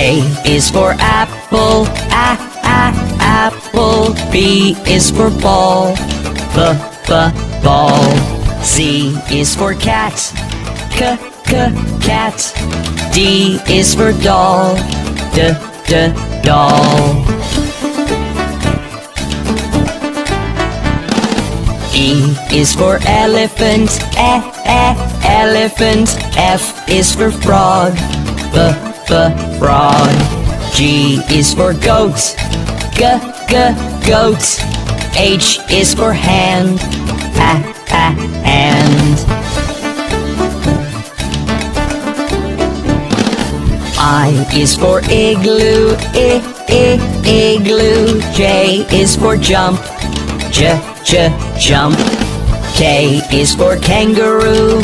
A is for apple, apple. B is for ball, ball. C is for cat, cat. D is for doll, doll. E is for elephant, elephant. F is for frog, frog. G is for goat, goat. H is for hand, hand. I is for igloo, igloo. J is for jump, jump. K is for kangaroo,